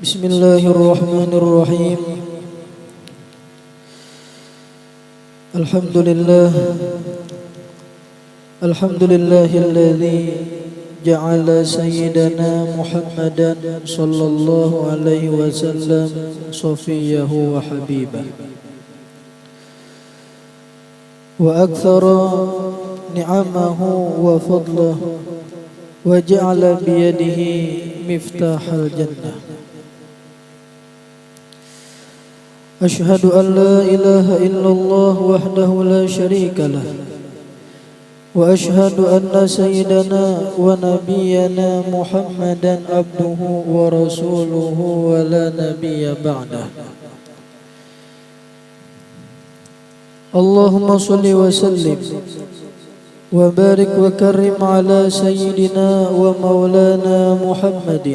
Bismillahirrahmanirrahim. Alhamdulillah. Alhamdulillahilladzi ja'ala sayyidana Muhammadan sallallahu alaihi wasallam safiyahu wa habibah. Wa aktsara ni'amahu wa fadlahu wa ja'ala biyadihi miftahal jannah. أشهد أن لا إله إلا الله وحده لا شريك له وأشهد أن سيدنا ونبينا محمدا عبده ورسوله ولا نبي بعده. اللهم صل وسلم وبارك وكرم على سيدنا ومولانا محمد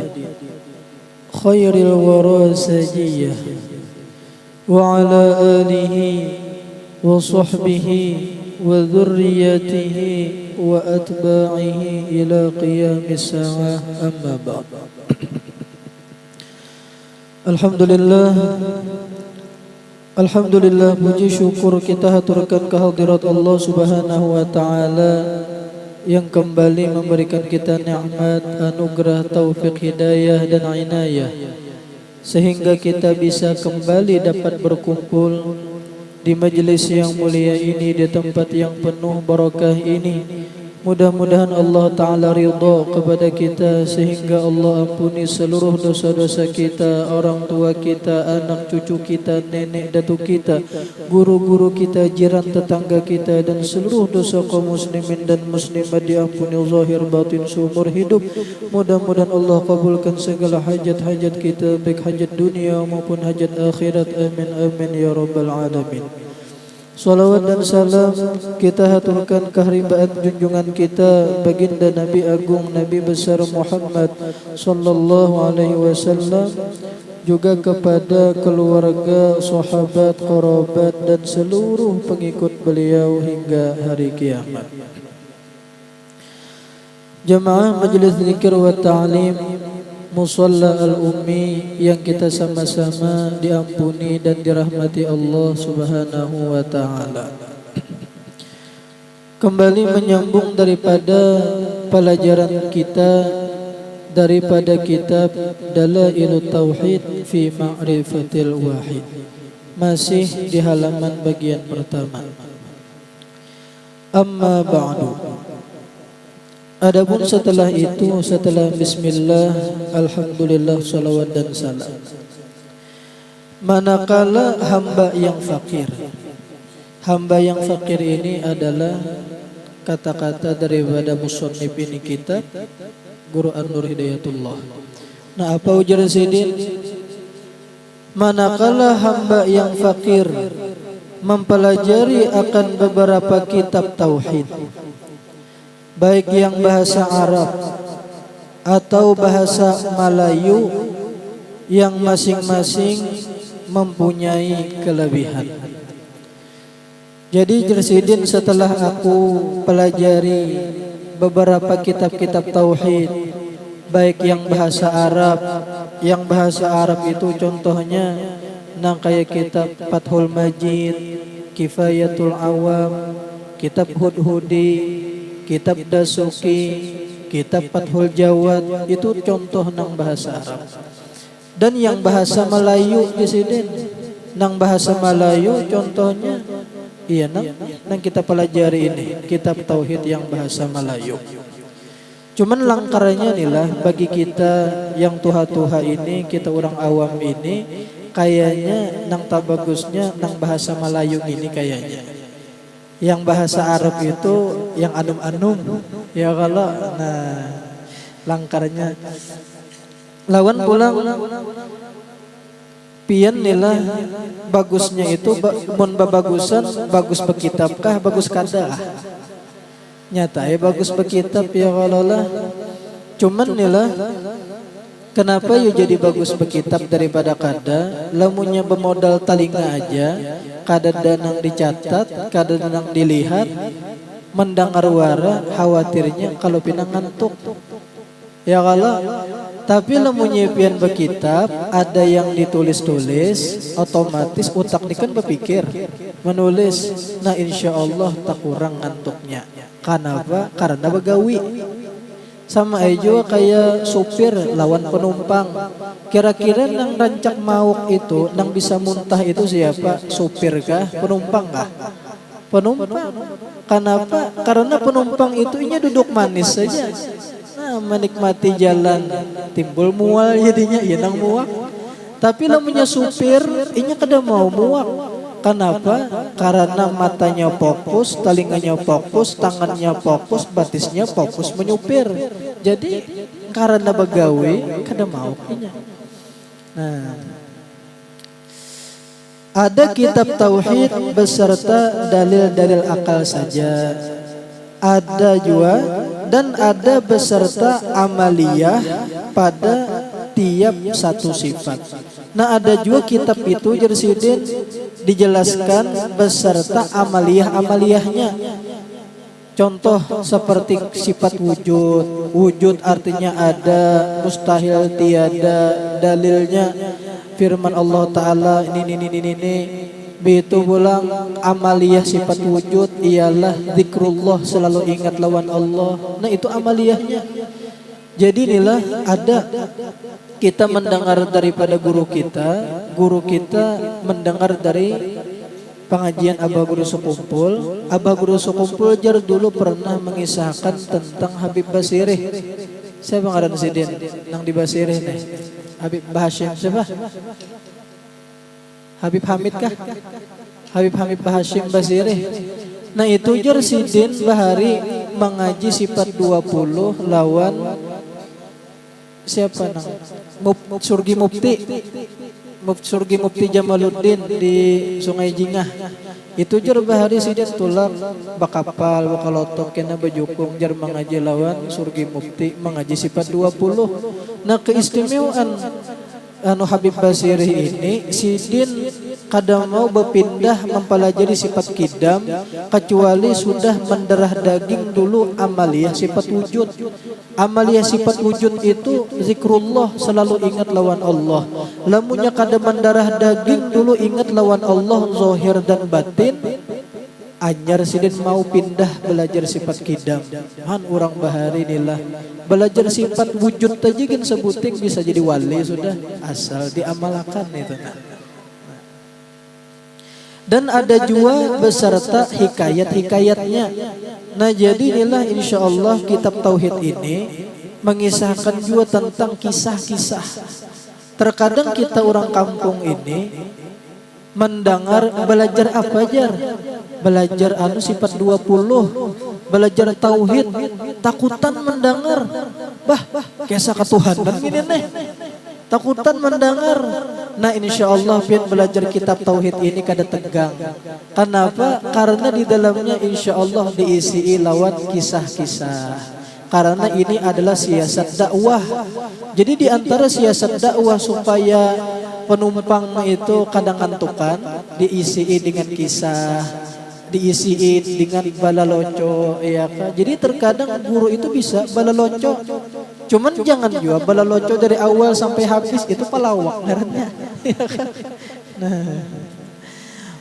خير الورى سجيه وعلى آله وصحبه وذريته وأتباعه إلى قيام الساعة أما بعد. Alhamdulillah, puji syukur kita haturkan kehadirat Allah Subhanahu wa taala yang kembali memberikan kita nikmat, anugerah, taufik, hidayah dan inayah sehingga kita bisa kembali dapat berkumpul di majelis yang mulia ini, di tempat yang penuh barakah ini. Mudah-mudahan Allah Ta'ala ridha kepada kita sehingga Allah ampuni seluruh dosa-dosa kita, orang tua kita, anak cucu kita, nenek datuk kita, guru-guru kita, jiran tetangga kita, dan seluruh dosa kaum muslimin dan muslimat diampuni zahir batin seumur hidup. Mudah-mudahan Allah kabulkan segala hajat-hajat kita, baik hajat dunia maupun hajat akhirat. Amin amin ya rabbal alamin. Salawat dan salam kita haturkan keharimbaan junjungan kita baginda Nabi Agung Nabi besar Muhammad sallallahu alaihi wasallam, juga kepada keluarga, sahabat, kerabat dan seluruh pengikut beliau hingga hari kiamat. Jamaah Majelis Zikir wa Ta'lim Musalla Al-Ummi yang kita sama-sama diampuni dan dirahmati Allah Subhanahu wa taala. Kembali menyambung daripada pelajaran kita daripada kitab Dalailut Tauhid fi Ma'rifatil Wahid. Masih di halaman bagian pertama. Amma ba'du. Adapun setelah itu, setelah bismillah, alhamdulillah, salawat dan salam, manakala hamba yang fakir. Hamba yang fakir ini adalah kata-kata daripada musannif ini kitab Guru An-Nur Hidayatullah. Nah, apa ujar Sidin? Manakala hamba yang fakir mempelajari akan beberapa kitab tauhid, baik yang bahasa Arab atau bahasa Melayu, yang masing-masing mempunyai kelebihan. Jadi Jersidin, setelah aku pelajari beberapa kitab-kitab tauhid, baik yang bahasa Arab, itu contohnya nang kayak kitab Fathul Majid, Kifayatul Awam, kitab Hudhudi, kitab Dasuki, kitab Fathul Jawad, itu contoh nang bahasa Arab. Dan yang bahasa Melayu di sini, nang bahasa Melayu contohnya iya nang kita pelajari ini, kitab tauhid yang bahasa Melayu. Cuman langkarnya inilah bagi kita yang tuha-tuha ini, kita orang awam ini, kayaknya nang tak bagusnya nang bahasa Melayu ini kayaknya. Yang bahasa Arab itu yang anum-anum ya, kalau nah langkarnya lawan pulang pian nila bagusnya itu mun bagusan bagus bekitabkah bagus kada nyata ya bagus bekitab ya, kalau lah cuman nila kenapa ya jadi bagus bekitab daripada kada, lamunnya bermodal talinga aja, kada danang dicatat, kada danang dilihat, mendengar wara, khawatirnya kalau pinang ngantuk. Ya kalau tapi lamun nyiepian bekitab ada yang ditulis-tulis otomatis utak kan berpikir menulis. Nah insya Allah tak kurang ngantuknya. Kenapa? Karena begawi. Sama aja kayak supir lawan penumpang. Kira-kira nang rancak mauk itu, nang bisa muntah itu siapa? Supir kah? Penumpang kah? Penumpang. Kenapa? Karena penumpang itu inya duduk manis saja. Nah, menikmati jalan timbul mual jadinya ya nang muak. Tapi namanya supir inya kada mau muak. Kenapa? Karena matanya fokus, telinganya fokus, tangannya fokus, batisnya fokus menyupir. Jadi karena begawe kada mau inya. Nah, ada kitab tauhid beserta dalil-dalil akal saja. Ada juga dan ada beserta amaliyah pada tiap satu sifat. Nah ada juga kitab itu Jersidin dijelaskan beserta amaliyah-amaliyahnya. Contoh seperti sifat wujud. Wujud artinya ada, mustahil tiada, dalilnya firman Allah Ta'ala ini. Begitu pulang amaliyah sifat wujud ialah zikrullah, selalu ingat lawan Allah. Nah itu amaliyahnya. Jadi inilah ada kita mendengar daripada guru kita mendengar dari pengajian Abah Guru Sukumpul. Abah Guru Sukumpul jar dulu pernah mengisahkan tentang Habib Basirih. Saya mengaran sidin nang di Basirih nih. Habib Bahashim siapa? Habib Hamid kah? Habib Hamid Bahashim Basirih. Nah itu jar sidin bahari mengaji sifat 20 lawan siapa nang Surgi Mufti Jamaluddin di Sungai Jingah. Itu jar bahari sidin tulak bakapal bakalotok kena bejukung jar mengaji lawan Surgi Mufti mengaji sifat 20. Nah keistimewaan Habib Basirih ini sidin kadang mau berpindah mempelajari sifat kidam kecuali sudah mendarah daging dulu amaliyah sifat wujud. Amaliyah sifat wujud itu zikrullah, selalu ingat lawan Allah. Lamunnya kadang mendarah daging dulu ingat lawan Allah zahir dan batin. Anyar sidin mau pindah belajar sifat kidam. Han orang bahari inilah belajar sifat wujud aja kan sebuting bisa jadi wali sudah asal diamalkan itu. Dan ada juga beserta hikayat-hikayatnya. Nah jadi inilah insya Allah kitab tauhid ini mengisahkan juga tentang kisah-kisah. Terkadang kita orang kampung ini mendengar belajar apa jar? Belajar sifat 20, belajar tauhid, takutan mendengar. Bah, kisah ketuhanan gini nih. Takutan mendengar. Nah insya Allah pian belajar kitab tauhid ini kada tegang. Kenapa? Karena di dalamnya insya Allah diisi lawan kisah-kisah. Karena ini adalah siasat dakwah. Jadi di antara siasat dakwah supaya penumpang itu kadang ngantukan, diisi dengan kisah, diisi dengan balaloco, ya kan? Jadi terkadang guru itu bisa balaloco. Cuman jangan juga balaloco dari awal sampai habis, itu pelawak ngarannya. Ya kan? Nah,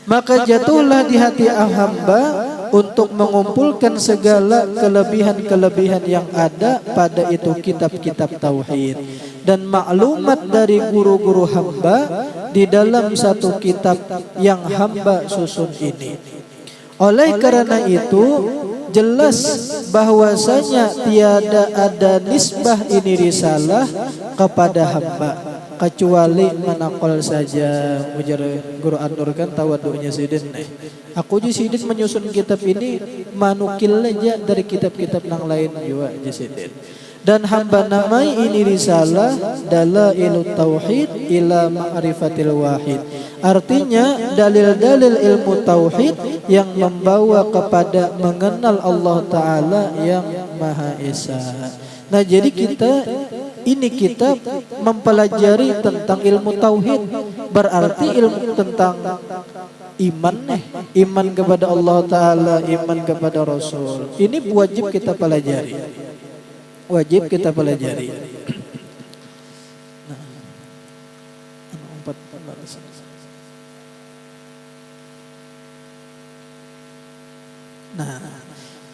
maka jatuhlah di hati hamba untuk mengumpulkan segala kelebihan-kelebihan yang ada pada itu kitab-kitab tauhid dan maklumat dari guru-guru hamba di dalam satu kitab yang hamba susun ini. Oleh karena itu jelas bahwasanya tiada ada nisbah ini risalah kepada hamba kecuali manakol saja. Ujar Guru An-Nur kan tawadunya sidin. Aku ji sidin menyusun kitab ini manukil aja dari kitab-kitab yang lain juga ji sidin. Dan hamba namai ini risalah Dalailut Tauhid ila Ma'rifatil Wahid. Artinya dalil-dalil ilmu tauhid yang membawa kepada mengenal Allah Ta'ala yang Maha Esa. Nah jadi kita mempelajari tentang ilmu tauhid, berarti ilmu tentang iman kepada Allah Ta'ala, iman kepada Rasul. Ini wajib kita pelajari. wajib kita pelajari. Nah,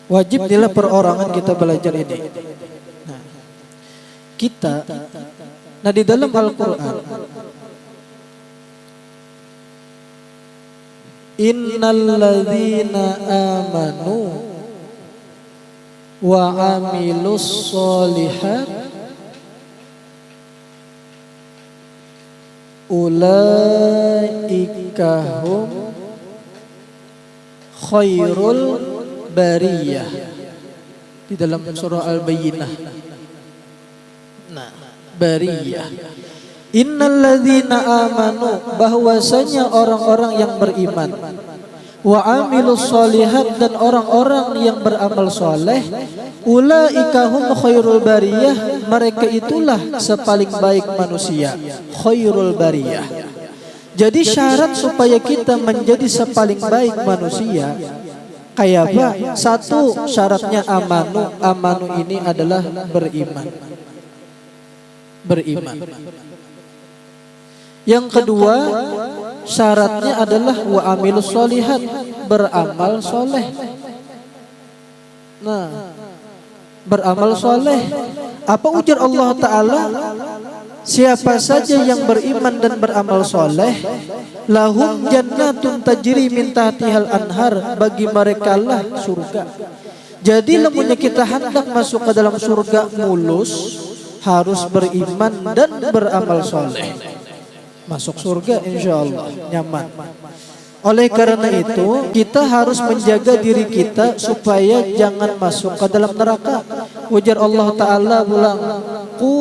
wajib adalah perorangan kita belajar ini. Nah, kita, di dalam Al-Quran, innal ladzina amanu wa amilus sholihat ulaika hum khairul bariyah, di dalam surah Al-Bayyinah. Nah, bariyah. Innal ladzina amanu, bahwasanya orang-orang yang beriman, wa amilus sholihat, dan orang-orang yang beramal soleh, ulaika hum khairul bariyah, mereka itulah sepaling baik manusia, khairul bariyah. Jadi syarat supaya kita menjadi sepaling baik manusia kayak apa? Satu, syaratnya amanu. Amanu ini adalah beriman. Beriman. Yang kedua, syaratnya adalah wa amilus sholihat, beramal soleh. Nah, beramal soleh. Apa ujar Allah Ta'ala? Siapa saja yang beriman dan beramal soleh, lahum jannatun tajri min tahtihal anhar, bagi mereka lah surga. Jadi lamunnya kita hendak masuk ke dalam surga mulus, harus beriman dan beramal soleh. Masuk surga insyaallah nyaman. Oleh karena itu kita harus menjaga diri kita supaya jangan masuk ke dalam neraka. Ujar Allah Ta'ala pulang, qu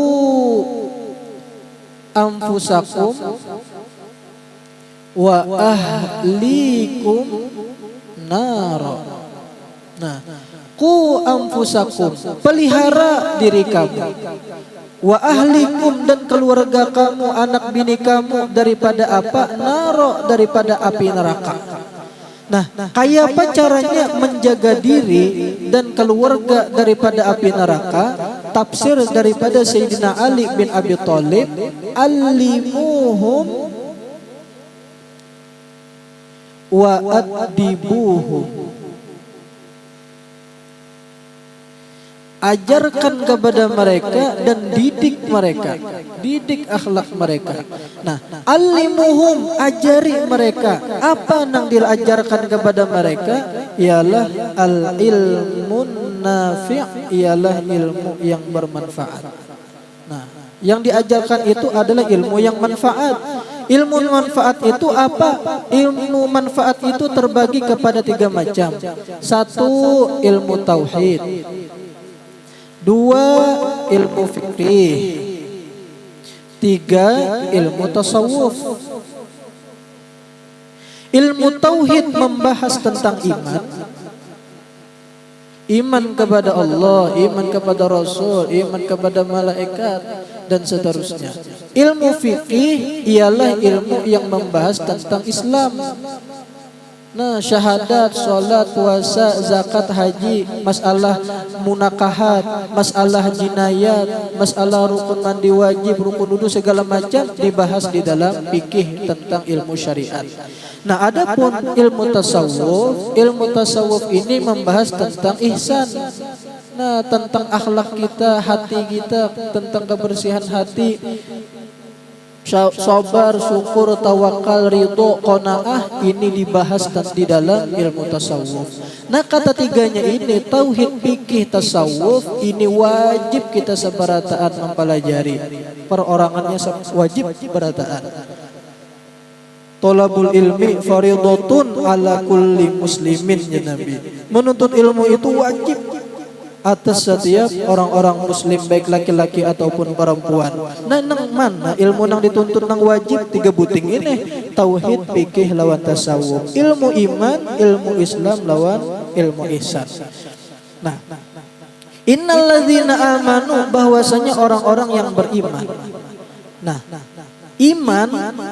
anfusakum wa ahlikum nara. Nah, qu anfusakum, pelihara diri kamu, wa ahlikum, dan keluarga kamu, anak bini kamu, daripada apa? Naro, daripada api neraka. Nah, kayak apa caranya menjaga diri dan keluarga daripada api neraka? Tafsir daripada Sayyidina Ali bin Abi Thalib, allimuhum wa addibuhum. Ajarkan kepada mereka dan didik mereka, didik akhlak mereka. Nah, alimuhum, ajari mereka. Apa yang diajarkan kepada mereka? Ialah al-ilmun nafi', ialah ilmu yang bermanfaat. Nah, yang diajarkan itu adalah ilmu yang manfaat. Ilmu manfaat itu apa? Ilmu manfaat itu terbagi kepada 3 macam. 1, ilmu tauhid. 2, ilmu fikih. 3, ilmu tasawuf. Ilmu tauhid membahas tentang iman. Iman kepada Allah, iman kepada Rasul, iman kepada malaikat, dan seterusnya. Ilmu fikih ialah ilmu yang membahas tentang Islam. Nah, syahadat, sholat, puasa, zakat, haji, masalah munakahat, masalah jinayat, masalah rukun mandi wajib, rukun wudu, segala macam dibahas di dalam fikih tentang ilmu syariat. Nah, adapun ilmu tasawuf ini membahas tentang ihsan. Nah, tentang akhlak kita, hati kita, tentang kebersihan hati, sabar, syukur, tawakal, ridho, qanaah, ini dibahas di dalam ilmu tasawuf. Nah, kata 3-nya ini, tauhid, fikih, tasawuf, ini wajib kita seberataan mempelajari. Perorangannya wajib berataan. Tolabul ilmi faridatun ala kulli muslimin, ya Nabi. Menuntut ilmu itu wajib atas setiap orang-orang muslim, baik laki-laki ataupun perempuan. Nah, nang mana ilmu nang dituntut nang wajib? 3 buting ini, tauhid, fikih lawan tasawuf, ilmu iman, ilmu Islam lawan ilmu ihsan. Nah, innal ladzina amanu, bahwasanya orang-orang yang beriman. Nah, iman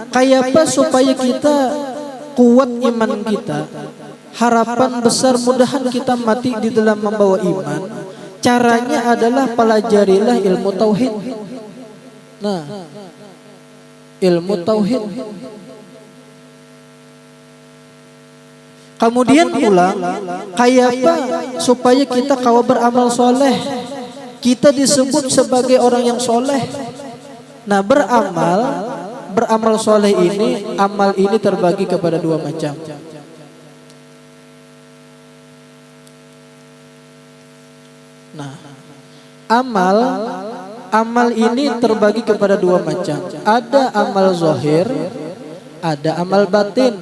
kayak apa supaya kita kuat iman kita? Harapan besar mudahan kita mati di dalam membawa iman. caranya adalah pelajarilah ilmu tauhid. Nah, ilmu tauhid. Kemudian pula kayak apa supaya kita kawa beramal soleh? Kita disebut sebagai orang yang soleh. Nah, beramal soleh ini, amal ini terbagi kepada dua macam. Nah, amal ini terbagi kepada dua macam. Ada amal zahir, ada amal batin.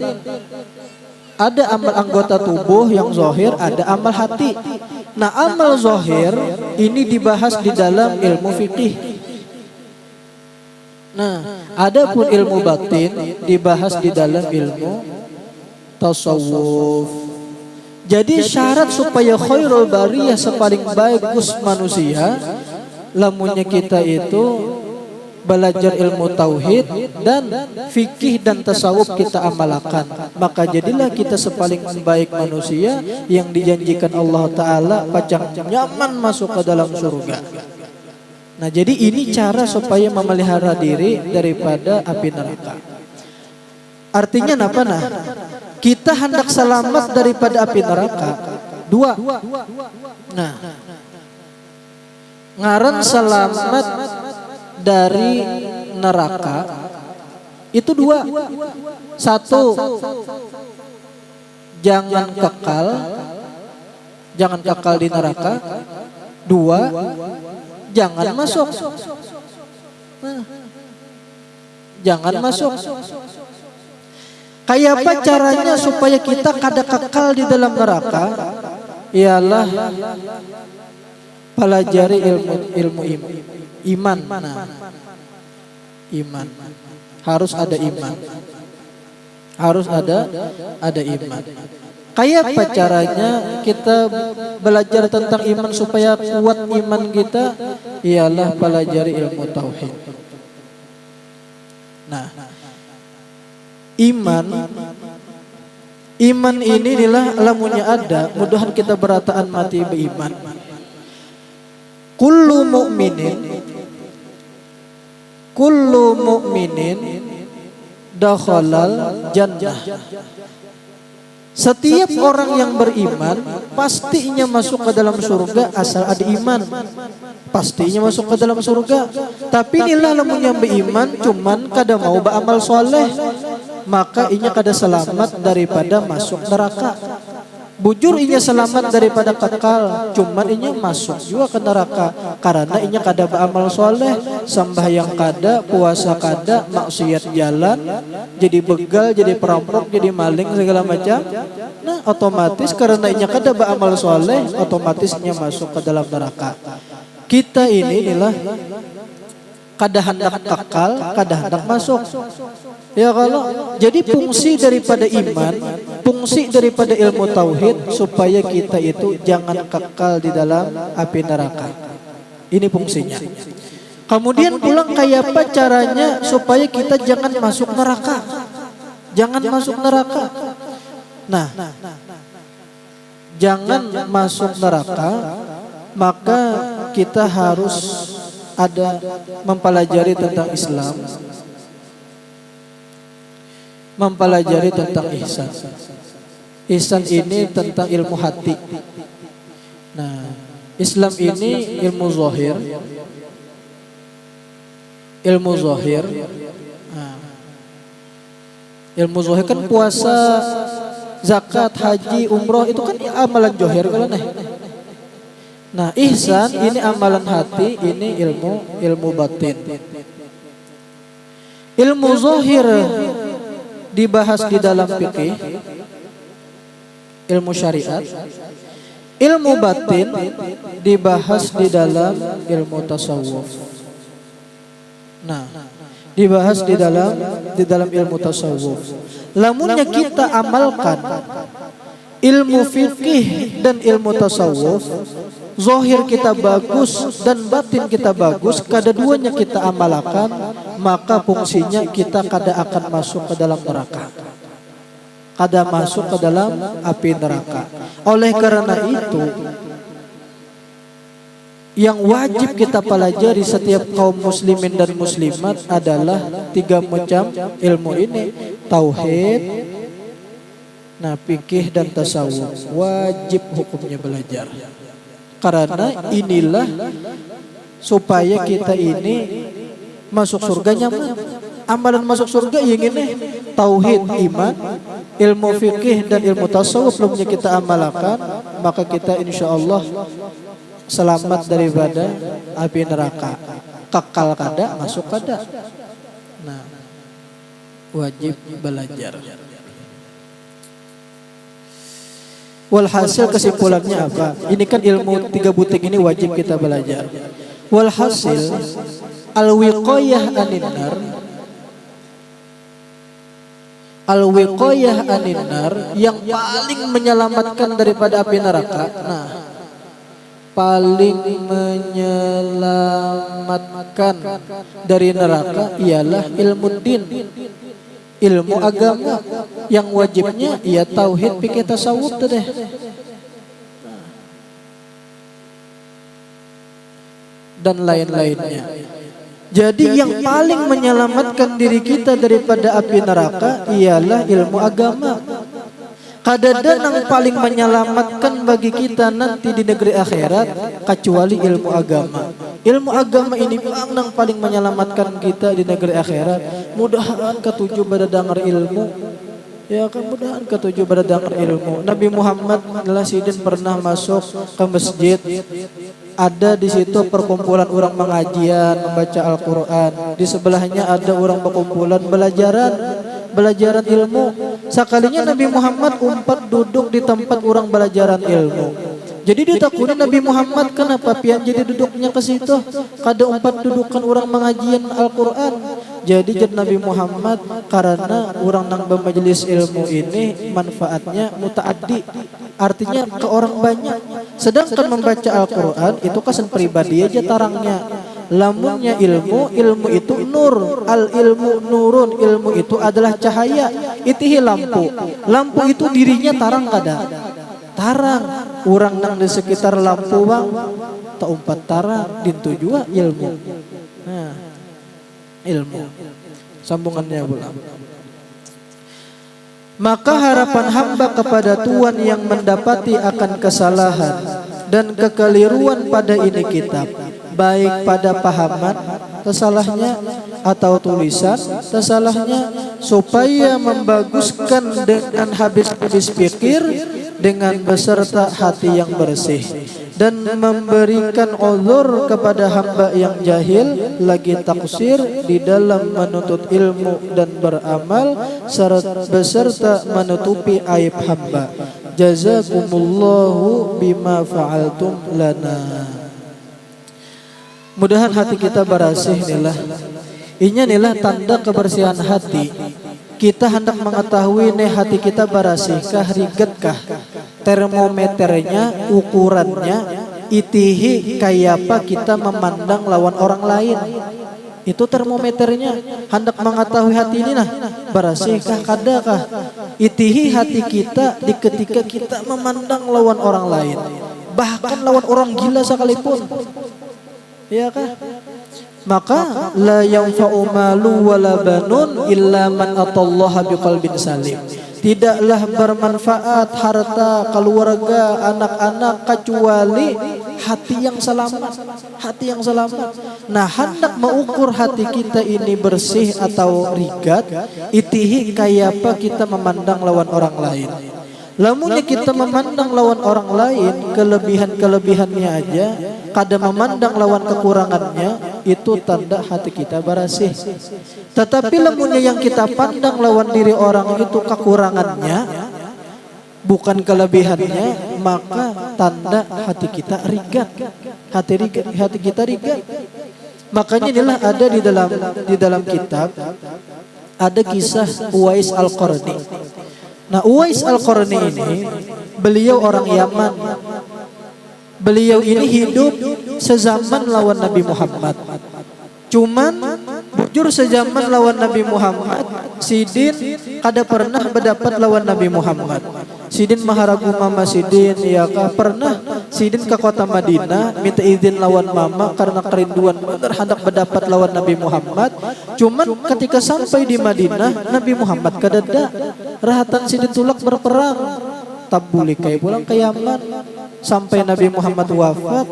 Ada amal anggota tubuh yang zahir, ada amal hati. Nah, amal zahir ini dibahas di dalam ilmu fikih. Nah, adapun ilmu batin dibahas di dalam ilmu tasawuf. Jadi syarat supaya khairul bariyah sepaling bagus manusia, lamunnya kita itu belajar ilmu tauhid dan fikih dan tasawuf kita amalkan, maka jadilah kita sepaling baik manusia yang dijanjikan Allah Ta'ala pacang nyaman masuk ke dalam surga. Nah, jadi ini cara supaya memelihara diri daripada api neraka. Artinya apa? Nah, kita hendak selamat daripada api neraka. Dua. Nah, ngaran selamat dari neraka itu dua. Satu, jangan kekal di neraka. Dua, jangan masuk. Jangan masuk. Kayak apa caranya supaya kita kada kekal di dalam neraka? Ialah pelajari ilmu iman. Nah, iman. Harus ada iman. Harus ada iman. Kayak apa caranya kita belajar tentang iman supaya kuat iman kita? Ialah pelajari ilmu tauhid. Nah, iman ini inilah lamunnya ada, mudahan kita berataan mati beriman. Kullu mu'minin dakhalal jannah. Setiap orang yang beriman pastinya masuk ke dalam surga asal ada iman. Pastinya masuk ke dalam surga. Tapi inilah lamun yang beriman cuman kada mau beramal soleh, maka inya kada selamat daripada masuk neraka. Bujur inya selamat daripada kekal, cuman inya masuk juga ke neraka karena inya kada beramal soleh, sembahyang kada, puasa kada, maksiat jalan, jadi begal, jadi perampok, jadi maling segala macam. Nah, otomatis karena inya kada beramal soleh, otomatis inya masuk ke dalam neraka. Kita inilah kada hendak kekal, kada hendak masuk. Ya kalau jadi fungsi daripada iman, fungsi daripada ilmu tauhid supaya kita itu jangan kekal di dalam api neraka. Ini fungsinya. Kemudian pulang kayak apa caranya supaya kita jangan masuk neraka? Jangan masuk neraka. Nah, jangan masuk neraka, maka kita harus ada mempelajari tentang Islam, mempelajari tentang ihsan. Ihsan ini tentang ilmu hati. Nah, Islam ini ilmu zahir. Ilmu zahir. Nah, ilmu zahir kan puasa, zakat, haji, umroh itu kan amalan zahir kalau nih. Nah, ihsan ini amalan hati, ini ilmu batin. Ilmu zahir dibahas di dalam fikih, ilmu syariat. Ilmu batin dibahas di dalam ilmu tasawuf. Nah, dibahas di dalam ilmu tasawuf. Lamunnya kita amalkan ilmu fikih dan ilmu tasawuf, zahir kita bagus dan batin kita bagus, kada-duanya kita amalkan, maka fungsinya kita kada akan masuk ke dalam neraka. Kada masuk ke dalam api neraka. Oleh karena itu, yang wajib kita pelajari setiap kaum muslimin dan muslimat adalah 3 macam ilmu ini. Tauhid, fikih dan tasawuf. Wajib hukumnya belajar. Karena inilah supaya kita ini masuk surga nyaman. Amalan masuk surga yang ini tauhid, iman, ilmu fikih dan ilmu tasawuf belum kita amalkan, maka kita insyaallah selamat daripada api neraka. Kekal kada, masuk kada. Nah, wajib belajar. Walhasil kesimpulannya apa? Ini kan ilmu 3 butik ini wajib kita belajar. Walhasil al-wiqayah anin nar, al-wiqayah anin nar yang paling menyelamatkan daripada api neraka. Nah, paling menyelamatkan dari neraka ialah ilmu din, ilmu agama yang wajibnya ia tauhid, fikih, tasawuf deh. Dan lain-lainnya. Jadi yang paling menyelamatkan diri kita daripada api neraka ialah ilmu agama. Kadang yang paling menyelamatkan bagi kita nanti di negeri akhirat kecuali ilmu agama. Ilmu agama ini yang paling menyelamatkan kita di negeri akhirat. Mudahan ketujuh pada dengar ilmu. Ya kan, mudahan ketujuh pada dengar ilmu. Nabi Muhammad Sidin pernah masuk ke masjid. Ada di situ perkumpulan orang mengajian, membaca Al-Quran. Di sebelahnya ada orang perkumpulan belajaran ilmu. Sekalinya Nabi Muhammad umpat duduk di tempat orang belajaran ilmu. Jadi ditakuni Nabi Muhammad, kenapa pian jadi duduknya ke situ? Kada umpat dudukan orang mengajian Al-Quran. Jadi Nabi Muhammad karena orang nang bermajelis ilmu ini manfaatnya mutaaddi, artinya ke orang banyak. Sedangkan membaca Al-Quran itu kesan pribadi aja tarangnya. Lamunnya ilmu itu nur, al ilmu nurun, ilmu itu adalah cahaya. Itihi lampu itu dirinya tarang kada. Tarang orang nang di sekitar lampu bang tak umpat tarang dintu jua ilmu. Nah, ilmu sambungannya pula. Maka harapan hamba kepada Tuhan yang mendapati akan kesalahan dan kekeliruan pada ini kitab, baik pada pahaman tersalahnya atau tulisan tersalahnya, supaya membaguskan dengan habis-habis pikir dengan beserta hati yang bersih, dan memberikan uzur kepada hamba yang jahil lagi taksir di dalam menuntut ilmu dan beramal beserta menutupi aib hamba. Jazakumullahu bima fa'altum lana. Mudahan hati kita bersih nilah. Inilah tanda kebersihan hati. Kita hendak mengetahui nih hati kita bersihkah, rigetkah, termometernya, ukurannya, itihi kayapa kita memandang lawan orang lain. Itu termometernya, hendak mengetahui hati ini nah, bersihkah kadakah. Itihi hati kita di ketika kita memandang lawan orang lain, bahkan lawan orang gila sekalipun. Ya kan? Maka la yanfa'u malu wala banun illa man atallaha biqalbin salim. Tidaklah bermanfaat harta, keluarga, anak-anak kecuali hati yang selamat. Hati yang selamat. Nah, hendak mengukur hati kita ini bersih atau rigat, itihi kayapa kita memandang lawan orang lain. Lamunnya kita memandang lawan orang lain kelebihan-kelebihannya aja, kada memandang lawan kekurangannya, itu tanda hati kita bersih. Tetapi lamunnya yang kita pandang lawan diri orang itu kekurangannya, bukan kelebihannya, maka tanda hati kita rigat. Hati kita rigat. Makanya inilah ada di dalam kitab ada kisah Uwais Al-Qarni. Nah, Uwais Al-Qarni ini beliau orang Yaman. Beliau ini hidup sezaman lawan Nabi Muhammad. Cuman bujur sezaman lawan Nabi Muhammad, Sidin kada pernah berdapat lawan Nabi Muhammad. Sidin maharagu mama Sidin ya kah pernah sidin ke kota Madinah minta izin lawan mama karena kerinduan bener hendak mendapat lawan Nabi Muhammad. Cuman ketika sampai di Madinah Nabi Muhammad kadada rahatan sidin tulak berperang tabuli kai pulang ke Yaman. Sampai Nabi Muhammad wafat,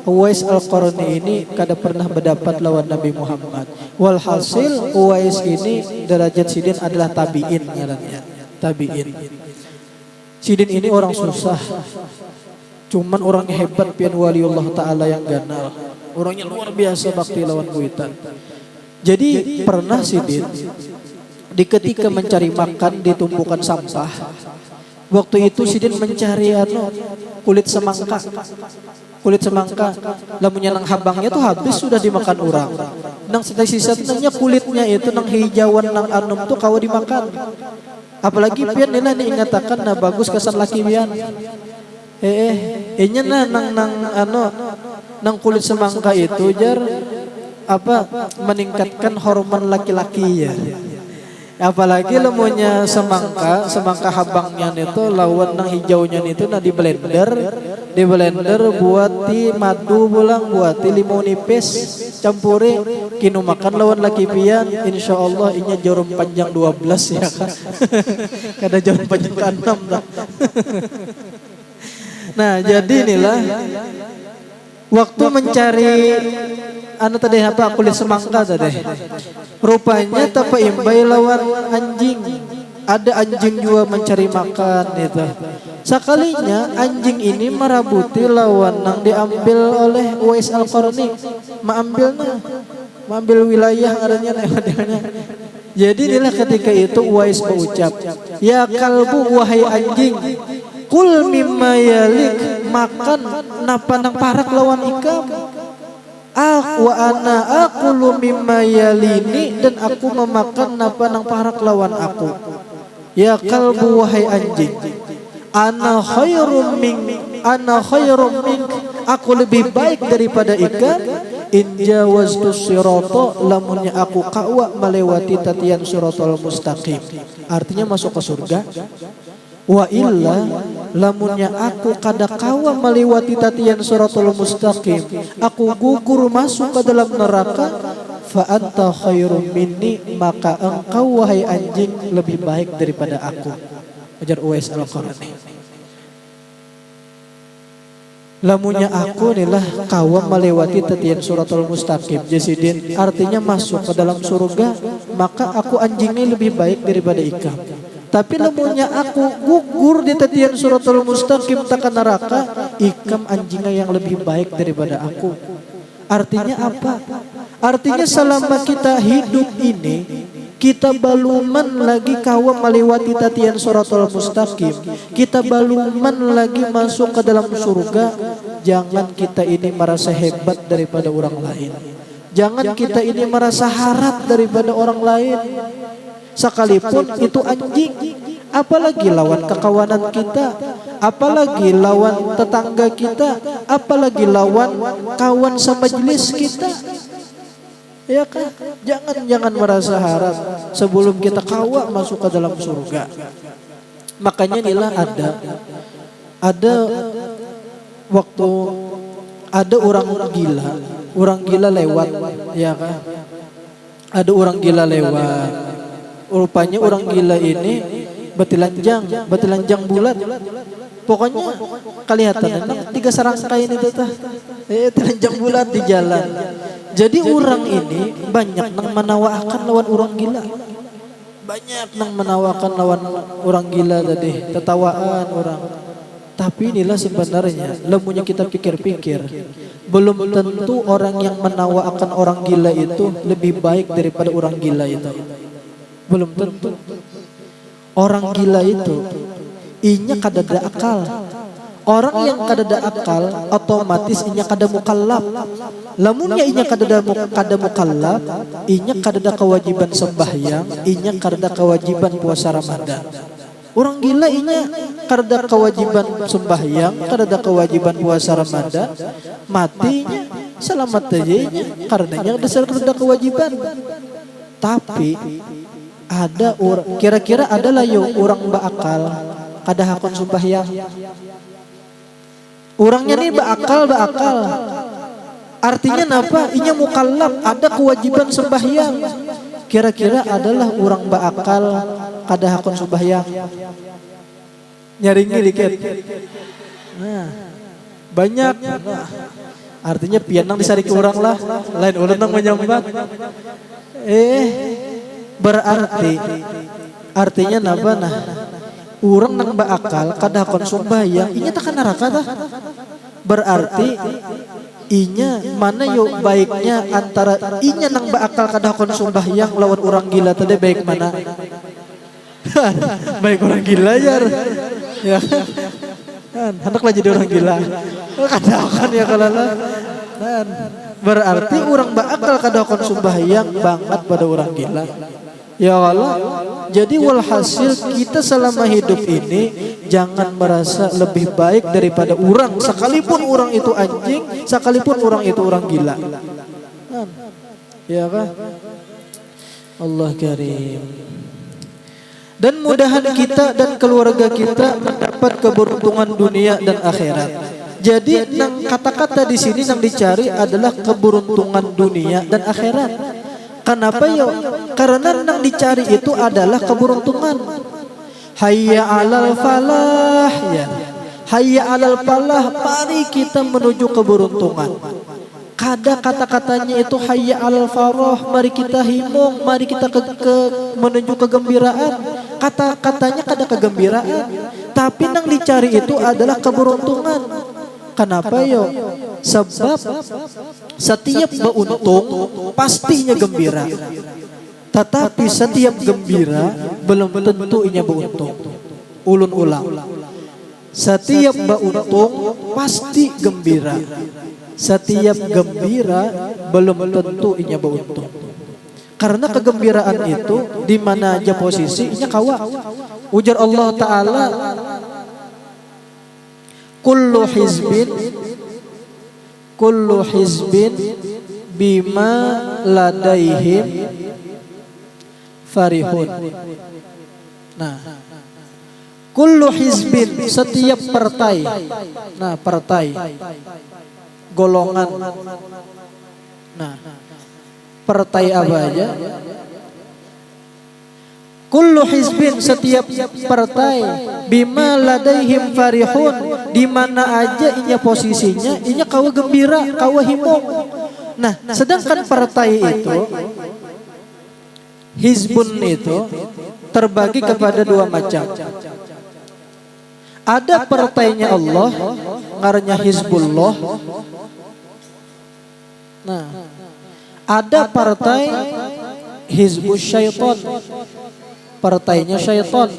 Uwais Al-Qarni ini kada pernah mendapat lawan Nabi Muhammad. Walhasil Uwais ini derajat sidin adalah tabi'in ngarannya. Tabi'in. Sidin ini orang susah. Cuman orang hebat pian waliullah ta'ala yang ganal. Orangnya luar biasa bakti lawan kuitan. Jadi pernah sidin di ketika mencari makan di tumpukan sampah. Waktu itu sidin mencari kulit semangka. Kulit semangka lamunnya nang habangnya tuh habis sudah dimakan orang. Nang sisa nangnya kulitnya itu nang hijauan nang anum tuh kawa dimakan. Apalagi pian nila diingatakan nah bagus kesan laki pian. Nya nang kulit semangka itu jar meningkatkan hormon laki-laki ya. Apalagi lemunya semangka habangnya itu lawan nang hijaunya itu di blender buat ti madu pulang buat ti limau nipis campuri kinu makan lawan laki pian insyaallah inya jarum panjang 12 ya kan. Kada jarum panjang ke 6 dah. Nah, jadi inilah waktu mencari tadi kulit semangka tadi. Rupanya tapa imbai lawan anjing. Ada anjing juga mencari makan itu. Sekalinya anjing ini merabuti lawan nang diambil oleh Uwais Al-Qarni. Mengambil wilayah adanya. Jadi inilah ketika itu Uwais berucap, "Ya kalbu wahai anjing, kul mimma yalik, makan napa nang parak lawan ikam. Wa ana aqulu mimma yalini, dan aku memakan napa nang parak lawan aku. Ya kalbu wahai anjing, ana khairum mink, aku lebih baik daripada ikan. In jawaztu sirata, lamunnya aku kawa melewati tatian siratal mustaqim." Artinya masuk ke surga. Wa illa, lamunnya aku kada kawa melewati tatian siratal mustaqim, aku gugur masuk ke dalam neraka. Fa anta khairum minni, maka engkau wahai anjing lebih baik daripada aku. Ajar Uwais Al-Qarni. Lamunnya aku inilah kawa melewati tatian siratal mustaqim jasidin, artinya masuk ke dalam surga, maka aku anjingnya lebih baik daripada ikam. Tapi lamunnya aku gugur di tatian suratul mustaqim tak neraka, ikam anjingnya yang lebih baik daripada aku. Artinya apa? Artinya selama kita hidup ini, kita baluman lagi kawa melewati tatian suratul mustaqim, kita baluman lagi masuk ke dalam surga, jangan kita ini merasa hebat daripada orang lain. Jangan kita ini merasa harap daripada orang lain. Sekalipun itu anjing, apalagi lawan kekawanan kita, apalagi lawan tetangga kita, apalagi lawan kawan semajlis kita. Ya kan? Jangan merasa harap sebelum kita kawa masuk ke dalam surga. Makanya inilah ada waktu ada orang gila lewat, ya kan? Ada orang gila lewat. Rupanya orang gila ini betilanjang bulat. Pokoknya kelihatan 3 serangkai ini tah. Telanjang bulat di jalan. Jadi orang ini banyak nang menawakan lawan orang gila. Banyak nang menawakan lawan orang gila tadi, tertawaan orang. Tapi inilah sebenarnya lamunnya kita pikir-pikir, belum tentu orang yang menawakan orang gila itu lebih baik daripada orang gila itu. Belum tentu. Orang gila itu inya kadada akal. Orang yang kadada akal otomatis inya kada mukallaf. Lamunnya inya kada mukallaf, inya kadada kewajiban sembahyang, inya kadada kewajiban puasa Ramadan. Orang gila inya kadada kewajiban sembahyang, kadada kewajiban puasa Ramadan, matinya selamat aja karenanya dasar kadada kewajiban. Tapi ada orang, kira-kira adalah orang bakal kada hakon sembahyang. Orangnya nih bakal. Artinya apa? Inya mukallaf, ada kewajiban sembahyang. Kira-kira adalah orang bakal kada hakun sembahyang. Nyaringi dikit. Nah, banyak. Artinya pianang disari ke orang lah. Lain ulang nang menyambat. Berarti artinya napa nah? Orang nang bakal kada hakun sembahyang, inya tak neraka tah. Berarti inya mana yuk baiknya antara inya nang bakal kada hakun sembahyang lawan orang gila tadi baik mana? Baik orang gila ya kan hendaklah jadi orang gila kada akan ya kalala kan berarti orang bakal kada akan sembahyang banget pada orang gila ya Allah. Jadi walhasil kita selama hidup ini jangan merasa lebih baik daripada orang, sekalipun orang itu anjing, sekalipun orang itu orang gila kan? Ya kan? Allah karim. Dan mudahan kita dan keluarga kita mendapat keberuntungan dunia dan akhirat. Jadi nang kata-kata di sini nang dicari adalah keberuntungan dunia dan akhirat. Kenapa yo? Karena nang dicari itu adalah keberuntungan. Hayya 'alal falah ya. Hayya 'alal falah, mari kita menuju keberuntungan. Kada kata-katanya itu hayya 'alal farah, mari kita himung, mari kita menuju kegembiraan. Kata-katanya kada kegembiraan, tapi nang dicari itu adalah keberuntungan. Kenapa yo? Sebab setiap beruntung pastinya gembira. Tetapi setiap gembira belum tentu inya beruntung. Ulun ulang. Setiap beruntung pasti gembira. Setiap gembira belum tentu inya beruntung. Karena kegembiraan itu di mana aja posisi inya kawa. Ujar Allah Ta'ala, kullu hizbin bima ladaihim farihun. Nah, kullu hizbin, setiap partai. Nah, partai golongan. Nah, partai apa aja? Kullu hizbin, setiap partai bima ladaihim farihun, di mana aja inya posisinya inya kawa gembira, kawa himung. Nah, sedangkan partai itu hizbun itu terbagi kepada dua macam. Ada partainya Allah, ngarannya Hizbullah. Nah, ada partai Hizbus Syaitan, partainya syaitan.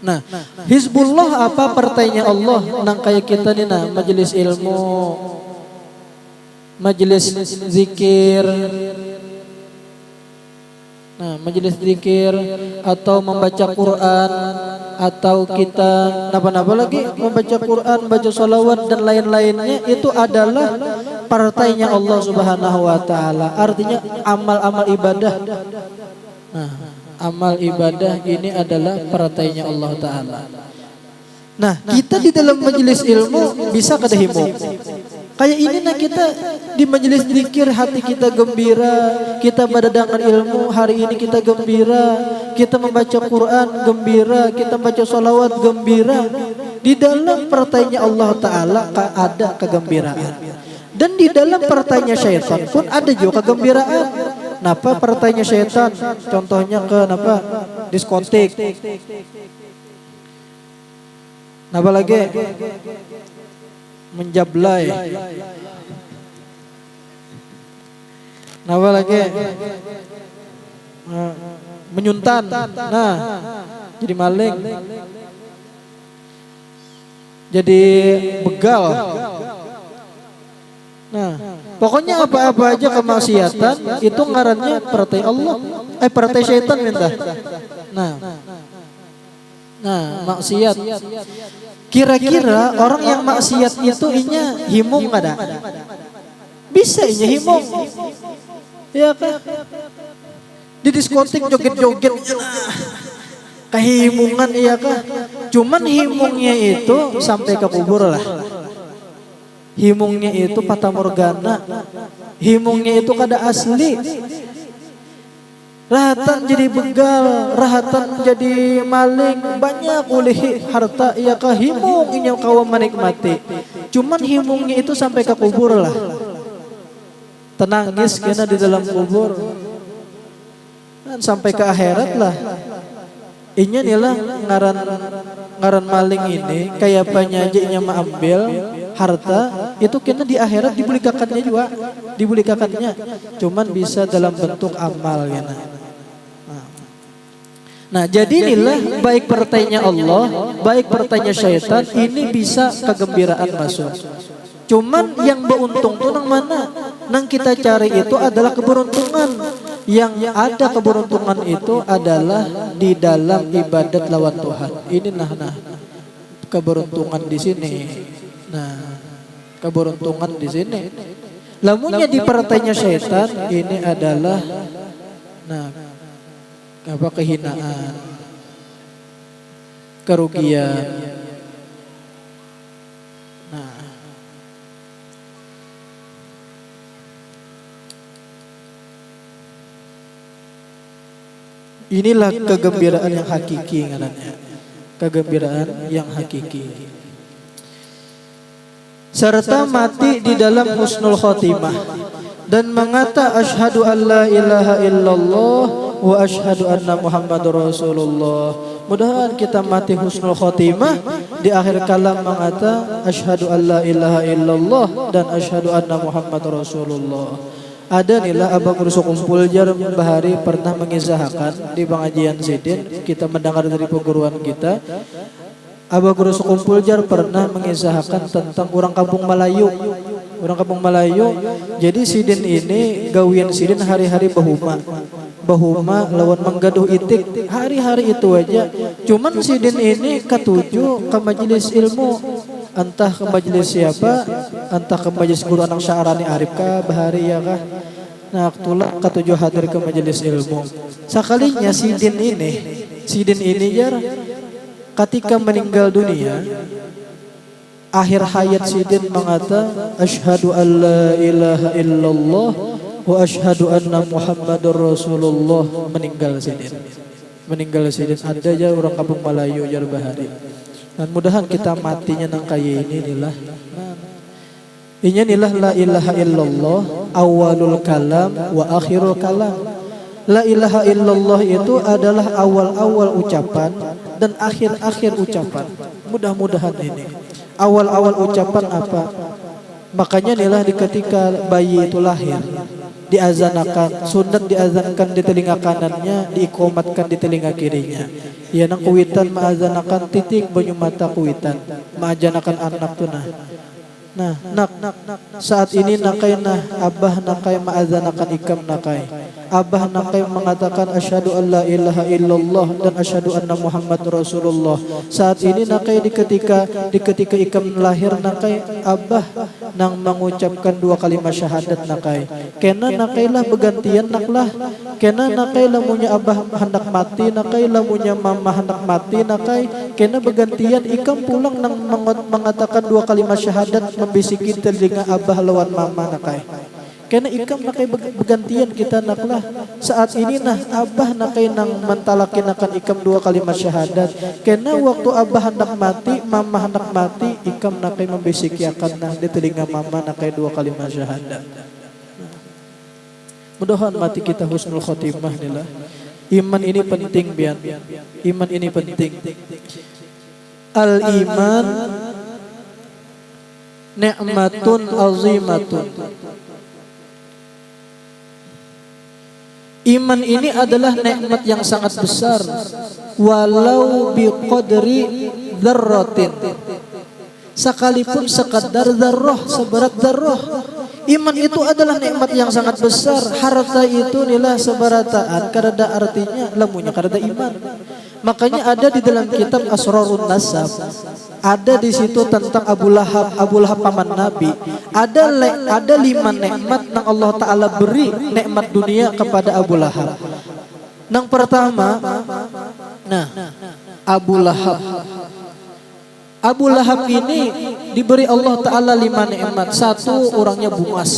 Nah, Hizbullah apa partainya Allah? Nang kayak kita nih nah, majelis ilmu, majelis zikir. Nah, majelis zikir atau membaca Quran atau kita napa-napa lagi membaca Quran, baca salawat dan lain-lainnya, itu adalah partainya Allah Subhanahu wa taala. Artinya amal-amal ibadah. Nah, amal ibadah ini adalah partainya Allah taala. Nah, kita di dalam majelis ilmu bisa kada himung. Kayak ini nah, kita di majelis zikir hati kita gembira, kita berdatangan ilmu hari ini kita gembira, kita membaca Quran gembira, kita baca salawat gembira. Di dalam partainya Allah Ta'ala ada kegembiraan. Dan di dalam partainya syaitan pun ada juga kegembiraan. Napa partainya syaitan? Contohnya ke napa? Diskotik. Napa lagi? Menjablay. Napa lagi? Menyuntan. Nah, jadi maling. Jadi begal. Nah, pokoknya apa-apa aja kemaksiatan itu ngarannya partai Allah. Partai syaitan minta. Nah, maksiat. Kira-kira orang yang maksiat itu inya himung ada? Bisa inya himung. Ya kan? Di diskotik joget-joget. kehimungan iya kah? Cuman himungnya itu sampai ke kubur lah. Himungnya itu fata morgana. Himungnya itu kada asli. Rahatan jadi begal, rahatan jadi maling, banyak oleh harta iya kah himung inya kawan menikmati. Cuman himungnya itu sampai ke kubur lah. Tenangis kena di dalam kubur. Dan sampai ke akhirat lah. Inya nilah ngaran maling ini kayak penyajinya mengambil harta itu kena di akhirat dibulikakannya juga, dibulikakannya. Cuman bisa dalam bentuk amal kena. Nah, jadi inilah baik pertanya Allah, baik pertanya syaitan ini bisa kegembiraan masuk. Cuman yang beruntung tuh nang mana? Nang kita cari itu adalah keberuntungan. Yang ada keberuntungan itu adalah di dalam ibadat lawan Tuhan. Ini nah keberuntungan di sini. Nah, keberuntungan di sini. Lamunnya di partainya syaitan ini adalah apa kehinaan, kerugian. Inilah kegembiraan yang hakiki ngarannya. Kegembiraan yang hakiki. Serta mati di dalam husnul khotimah dan mengata asyhadu an la ilaha illallah wa asyhadu anna muhammadur rasulullah. Mudah-mudahan kita mati husnul khotimah di akhir kalam mengata asyhadu an la ilaha illallah dan asyhadu anna muhammadur rasulullah. Ada nila Abang Rusuk Kumpul Jar Bahari pernah mengisahkan di pengajian Sidin, kita mendengar dari perguruan kita. Abang Rusuk Kumpul Jar pernah mengisahkan tentang orang kampung Melayu. Orang kampung Melayu. Jadi Sidin ini gawian Sidin hari-hari bahuma lawan menggaduh itik hari-hari itu aja. Cuman Sidin ini ketujuh ke majelis ilmu. Entah ke majelis siapa, entah ke majelis guru anak Sya'rani Arif kah, Bahari ya kah. Nah, ketulah ketujuh hadir ke majelis ilmu. Sekalinya Sidin ini jar ketika meninggal dunia, akhir hayat Sidin mengata asyhadu an la ilaha illallah wa asyhadu anna muhammadur rasulullah. Meninggal Sidin ada aja orang kampung Melayu jar Bahari. Dan mudahan kita matinya nang kaya ini nilah. Inya nilah la ilaha illallah awalul kalam wa akhirul kalam. La ilaha illallah itu adalah awal-awal ucapan dan akhir-akhir ucapan. Mudah-mudahan ini. Awal-awal ucapan apa? Makanya nilah di ketika bayi itu lahir diazanakan, sunat diazankan di telinga kanannya, diikomatkan di telinga kirinya. Ya nang kuwitan maazanakan titik banyu mata kuwitan, maajanakan anak tu nah. Nak saat ini nakai abah nakai maazanakan ikam nakai. Abah nakai mengatakan asyhadu an la ilaha illallah dan asyhadu anna Muhammad Rasulullah. Saat ini nakai di ketika ikam lahir nakai abah nang mengucapkan dua kalimat syahadat nakai. Kena nakailah bergantian naklah. Kena nakailah munya abah hendak mati nakailah munya mama hendak mati nakai. Kena bergantian ikam pulang nang mengatakan dua kalimat syahadat membisiki telinga abah lawan mama nakai. Kena ikam nakai bergantian kita naklah. Saat ini abah nakai nang mentalakin akan ikam dua kalimat syahadat. Kena waktu abah hendak mati, mama hendak mati, ikam nakai membisiki akan di telinga mama nakai dua kalimat syahadat. Mudah-mudahan mati kita husnul khotimah nilah. Iman ini penting bian. Iman ini penting. Al-iman ni'matun azimatun. Iman ini adalah nikmat yang sangat besar, walau biqadri dzarratin, sekalipun sekadar dzarrah, seberat dzarrah. Iman itu adalah nikmat yang sangat besar. Harta itu nilai seberataan, karena artinya lamunya karena iman. Makanya ada di dalam kitab Asrarun Nasab, ada di situ tentang Abu Lahab paman Nabi. Ada 5 nikmat yang Allah Taala beri nikmat dunia kepada Abu Lahab. Yang pertama, Abu Lahab. Abu Lahab ini diberi Allah Ta'ala 5 nikmat. 1, orangnya bungas.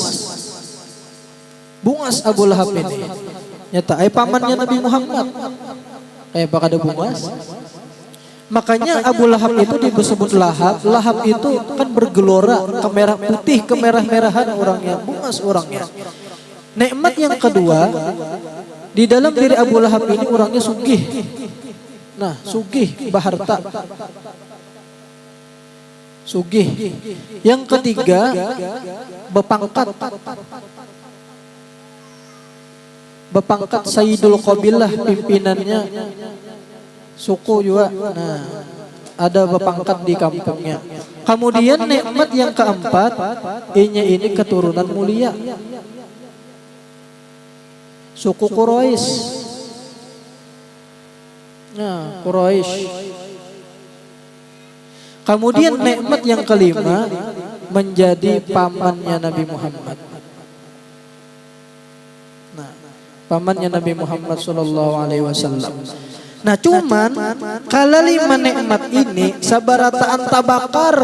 Bungas Abu Lahab ini. Nyata pamannya Nabi Muhammad. Pak ada bungas. Makanya Abu Lahab itu disebut Lahab. Lahab itu kan bergelora, kemerah putih, kemerah-merahan orangnya, bungas orangnya. Nikmat yang kedua, di dalam diri Abu Lahab ini orangnya sugih. Nah, sugih, baharta. Sugih. Yang ketiga, bepangkat. Bepangkat Sayyidul Qabilah, pimpinannya suku juga. Nah, ada bepangkat di kampungnya. Kemudian nikmat yang keempat, ini keturunan mulia. Suku Quraisy. Nah, Quraisy. Kemudian nikmat yang kelima, menjadi pamannya Nabi Muhammad. Nah, pamannya Nabi Muhammad sallallahu alaihi wasallam. Nah, cuman kalau 5 nikmat ini sabarataan tabakar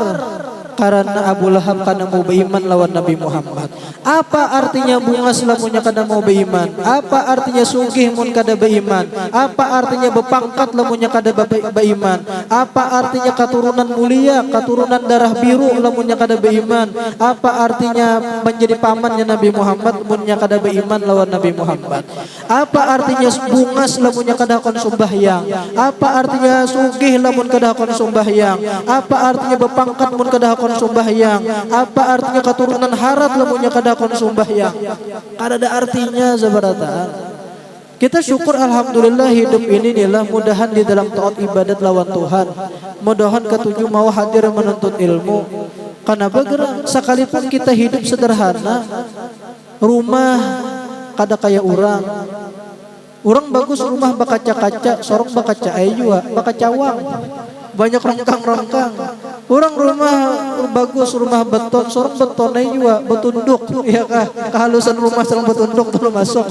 karena Abu Lahab kana mau beriman lawan Nabi Muhammad. Apa artinya bungas lamunnya kada mau beriman? Apa artinya sugih mun kada beriman? Apa artinya bepangkat lamunnya kada beriman? Apa artinya keturunan mulia, keturunan darah biru lamunnya kada beriman? Apa artinya menjadi pamannya Nabi Muhammad munnya kada beriman lawan Nabi Muhammad? Apa artinya bungas lamunnya kada kon sembahyang? Apa artinya sugih lamun kada kon sembahyang? Apa artinya bepangkat mun kada kon sembahyang? Apa artinya keturunan harat lamunnya kada kon sembahyang? Kada ada artinya sabarataan. Kita syukur alhamdulillah hidup ini inilah mudahan di dalam taat ibadat lawan Tuhan. Mudahan ketujuh mau hadir menuntut ilmu. Karena bergerak sekalipun kita hidup sederhana, rumah kada kayak orang. Orang bagus rumah bakaca-kaca, sorong bakaca ayu, bakacawang. Banyak rengkang-rengkang. Orang rumah bagus, rumah beton, sorong betonnya juga betunduk, ya kah? Kehalusan rumah sorong betunduk terus masuk.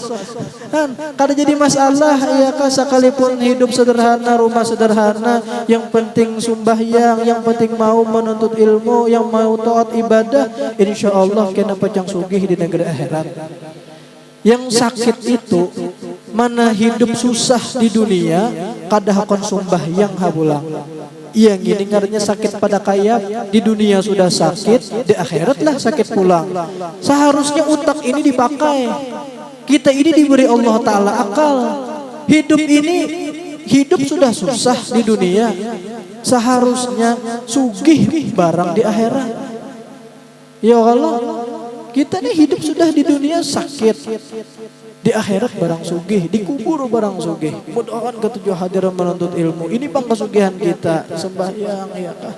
Kan kada jadi masalah, ya kah? Sekalipun hidup sederhana, rumah sederhana, yang penting sembahyang, yang penting mau menuntut ilmu, yang mau taat ibadah, insya Allah kena pecang sugih di negeri akhirat. Yang sakit itu mana hidup susah di dunia kada hakon sembahyang habulang. Yang gini ngarinya sakit pada kaya, di dunia sudah sakit, di akhirat lah sakit pulang. Seharusnya utak ini dipakai. Kita ini diberi Allah Ta'ala akal. Hidup ini, hidup sudah susah di dunia. Seharusnya sugih barang di akhirat. Ya Allah, kita ini hidup sudah di dunia sakit. Di akhirat barang sugih, dikubur barang sugih. Mudah-mudahan ketujuh hadirin menuntut ilmu. Ini bang kesugihan kita, sembahyang ya kah?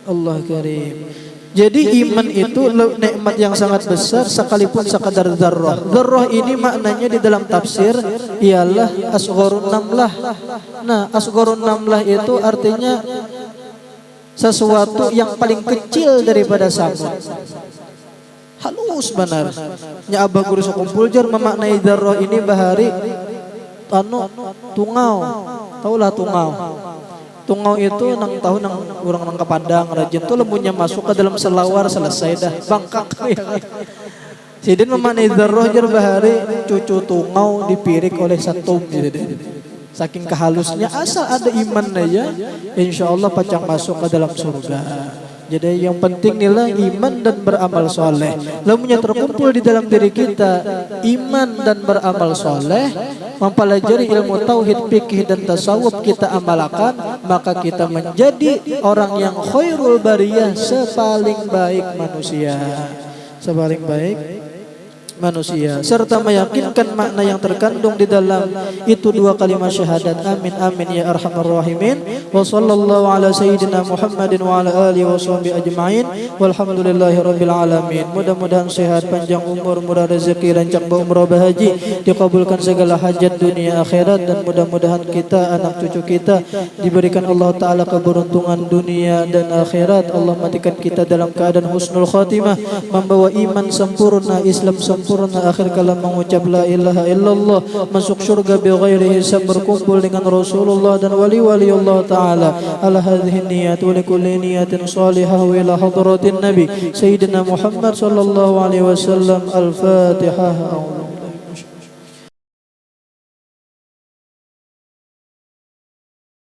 Allah karim. Jadi iman itu nikmat yang sangat besar sekalipun sekadar dzarrah. Dzarrah ini maknanya di dalam tafsir ialah asgharun namlah. Nah, asgharun namlah itu artinya sesuatu yang paling kecil daripada sabun. Halus benar. Nya abah guru sekumpul jar memaknai dzarrah ini bahari tungau. Taulah tungau. Tungau itu nang tahu nang orang nang Padang rajin tuh lembunya masuk ke dalam selawar selesai dah bangkak. Sidin memaknai dzarrah jar bahari cucu tungau dipirik oleh satum jadi. Saking kehalusnya asal ada iman aja insyaallah pacang masuk ke dalam surga. Jadi yang penting nilai iman dan beramal soleh. Lamunya terkumpul di dalam diri kita iman dan beramal soleh, mempelajari ilmu tauhid, fikih dan tasawuf kita amalkan, maka kita menjadi orang yang khairul bariyah, sepaling baik manusia. Sepaling baik manusia, serta meyakinkan makna yang terkandung di dalam itu dua kalimat syahadat. Amin amin ya arhamar rahimin. Wa sallallahu ala sayyidina Muhammadin wa ala alihi wa sahbihi ajma'in. Walhamdulillahi rabbil alamin. Mudah-mudahan sehat, panjang umur, murah rezeki, rancak umrah bahaji, dikabulkan segala hajat dunia akhirat, dan mudah-mudahan kita, anak cucu kita diberikan Allah Ta'ala keberuntungan dunia dan akhirat. Allah matikan kita dalam keadaan husnul khatimah, membawa iman sempurna, Islam sempurna, sempurna, akhir kalam mengucap la ilaha illallah, masuk surga bighairi hisab, berkumpul dengan Rasulullah dan wali-wali Allah Ta'ala. Ala hadhihi niyat wa likulli niyatin salihah wa ila hadratin Nabi Sayyidina Muhammad sallallahu alaihi wasallam. Al-Fatihah.